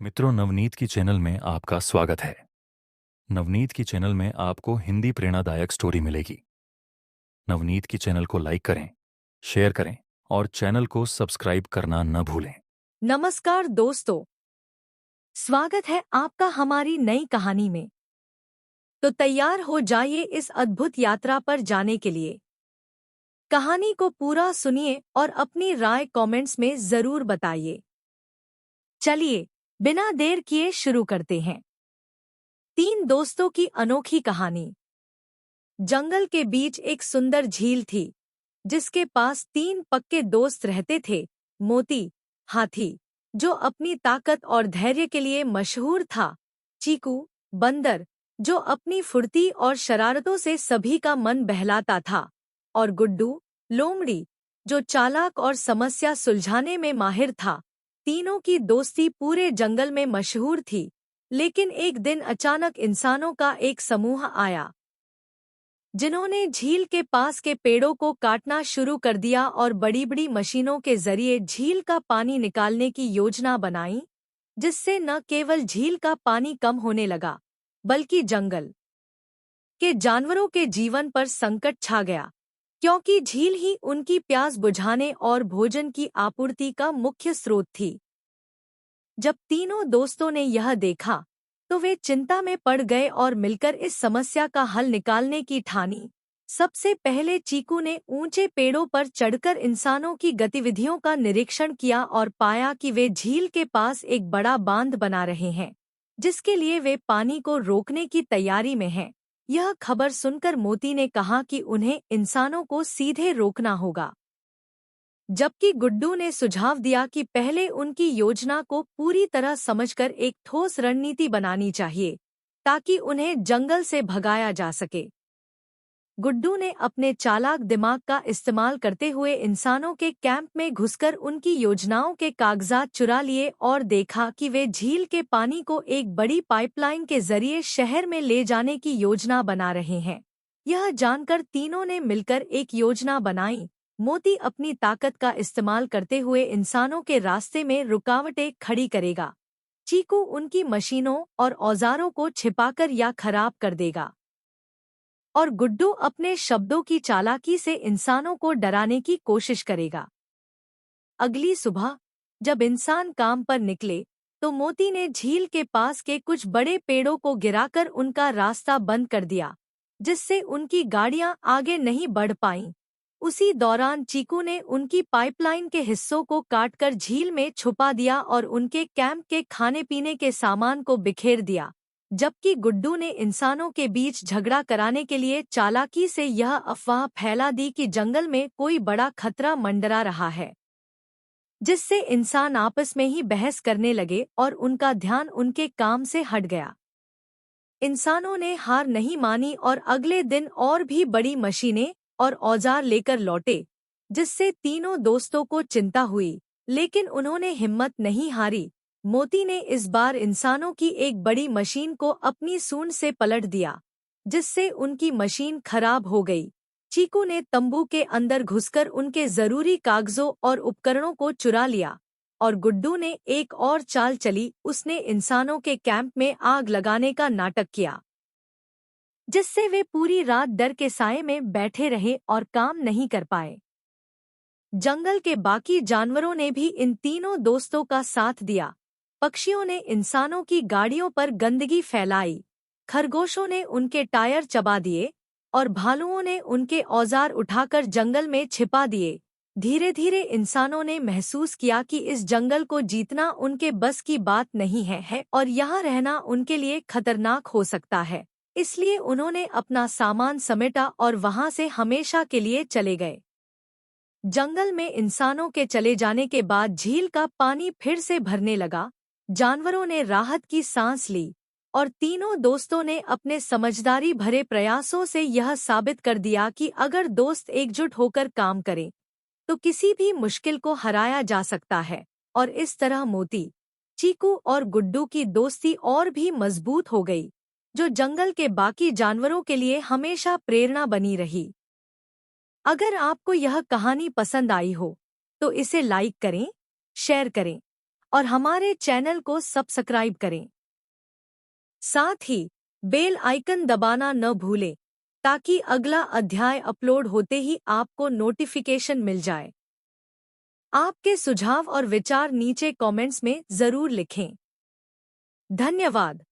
मित्रों, नवनीत की चैनल में आपका स्वागत है। नवनीत की चैनल में आपको हिंदी प्रेरणादायक स्टोरी मिलेगी। नवनीत की चैनल को लाइक करें, शेयर करें और चैनल को सब्सक्राइब करना न भूलें। नमस्कार दोस्तों, स्वागत है आपका हमारी नई कहानी में। तो तैयार हो जाइए इस अद्भुत यात्रा पर जाने के लिए। कहानी को पूरा सुनिए और अपनी राय कमेंट्स में जरूर बताइए। चलिए, बिना देर किए शुरू करते हैं। तीन दोस्तों की अनोखी कहानी। जंगल के बीच एक सुंदर झील थी, जिसके पास तीन पक्के दोस्त रहते थे। मोती, हाथी, जो अपनी ताकत और धैर्य के लिए मशहूर था। चीकू, बंदर, जो अपनी फुर्ती और शरारतों से सभी का मन बहलाता था। और गुड्डू, लोमड़ी, जो चालाक और समस्या सुलझाने में माहिर था। तीनों की दोस्ती पूरे जंगल में मशहूर थी। लेकिन एक दिन अचानक इंसानों का एक समूह आया, जिन्होंने झील के पास के पेड़ों को काटना शुरू कर दिया और बड़ी-बड़ी मशीनों के जरिए झील का पानी निकालने की योजना बनाई, जिससे न केवल झील का पानी कम होने लगा, बल्कि जंगल के जानवरों के जीवन पर संकट छा गया, क्योंकि झील ही उनकी प्यास बुझाने और भोजन की आपूर्ति का मुख्य स्रोत थी। जब तीनों दोस्तों ने यह देखा, तो वे चिंता में पड़ गए और मिलकर इस समस्या का हल निकालने की ठानी। सबसे पहले चीकू ने ऊंचे पेड़ों पर चढ़कर इंसानों की गतिविधियों का निरीक्षण किया और पाया कि वे झील के पास एक बड़ा बांध बना रहे हैं, जिसके लिए वे पानी को रोकने की तैयारी में हैं। यह खबर सुनकर मोती ने कहा कि उन्हें इंसानों को सीधे रोकना होगा, जबकि गुड्डू ने सुझाव दिया कि पहले उनकी योजना को पूरी तरह समझकर एक ठोस रणनीति बनानी चाहिए, ताकि उन्हें जंगल से भगाया जा सके। गुड्डू ने अपने चालाक दिमाग का इस्तेमाल करते हुए इंसानों के कैंप में घुसकर उनकी योजनाओं के कागजात चुरा लिए और देखा कि वे झील के पानी को एक बड़ी पाइपलाइन के जरिए शहर में ले जाने की योजना बना रहे हैं। यह जानकर तीनों ने मिलकर एक योजना बनाई। मोती अपनी ताकत का इस्तेमाल करते हुए इंसानों के रास्ते में रुकावटें खड़ी करेगा। चीकू उनकी मशीनों और औजारों को छिपाकर या खराब कर देगा, और गुड्डू अपने शब्दों की चालाकी से इंसानों को डराने की कोशिश करेगा। अगली सुबह जब इंसान काम पर निकले, तो मोती ने झील के पास के कुछ बड़े पेड़ों को गिराकर उनका रास्ता बंद कर दिया, जिससे उनकी गाड़ियां आगे नहीं बढ़ पाईं। उसी दौरान चीकू ने उनकी पाइपलाइन के हिस्सों को काटकर झील में छुपा दिया और उनके कैंप के खाने पीने के सामान को बिखेर दिया, जबकि गुड्डू ने इंसानों के बीच झगड़ा कराने के लिए चालाकी से यह अफवाह फैला दी कि जंगल में कोई बड़ा खतरा मंडरा रहा है, जिससे इंसान आपस में ही बहस करने लगे और उनका ध्यान उनके काम से हट गया। इंसानों ने हार नहीं मानी और अगले दिन और भी बड़ी मशीनें और औजार लेकर लौटे, जिससे तीनों दोस्तों को चिंता हुई, लेकिन उन्होंने हिम्मत नहीं हारी। मोती ने इस बार इंसानों की एक बड़ी मशीन को अपनी सूंड से पलट दिया, जिससे उनकी मशीन खराब हो गई। चीकू ने तंबू के अंदर घुसकर उनके जरूरी कागजों और उपकरणों को चुरा लिया, और गुड्डू ने एक और चाल चली। उसने इंसानों के कैंप में आग लगाने का नाटक किया, जिससे वे पूरी रात डर के साए में बैठे रहे और काम नहीं कर पाए। जंगल के बाकी जानवरों ने भी इन तीनों दोस्तों का साथ दिया। पक्षियों ने इंसानों की गाड़ियों पर गंदगी फैलाई, खरगोशों ने उनके टायर चबा दिए और भालुओं ने उनके औजार उठाकर जंगल में छिपा दिए। धीरे धीरे इंसानों ने महसूस किया कि इस जंगल को जीतना उनके बस की बात नहीं है और यहाँ रहना उनके लिए खतरनाक हो सकता है। इसलिए उन्होंने अपना सामान समेटा और वहां से हमेशा के लिए चले गए। जंगल में इंसानों के चले जाने के बाद झील का पानी फिर से भरने लगा। जानवरों ने राहत की सांस ली और तीनों दोस्तों ने अपने समझदारी भरे प्रयासों से यह साबित कर दिया कि अगर दोस्त एकजुट होकर काम करें, तो किसी भी मुश्किल को हराया जा सकता है। और इस तरह मोती, चीकू और गुड्डू की दोस्ती और भी मजबूत हो गई, जो जंगल के बाकी जानवरों के लिए हमेशा प्रेरणा बनी रही। अगर आपको यह कहानी पसंद आई हो, तो इसे लाइक करें, शेयर करें और हमारे चैनल को सब्सक्राइब करें। साथ ही बेल आइकन दबाना न भूलें ताकि अगला अध्याय अपलोड होते ही आपको नोटिफिकेशन मिल जाए। आपके सुझाव और विचार नीचे कमेंट्स में जरूर लिखें। धन्यवाद।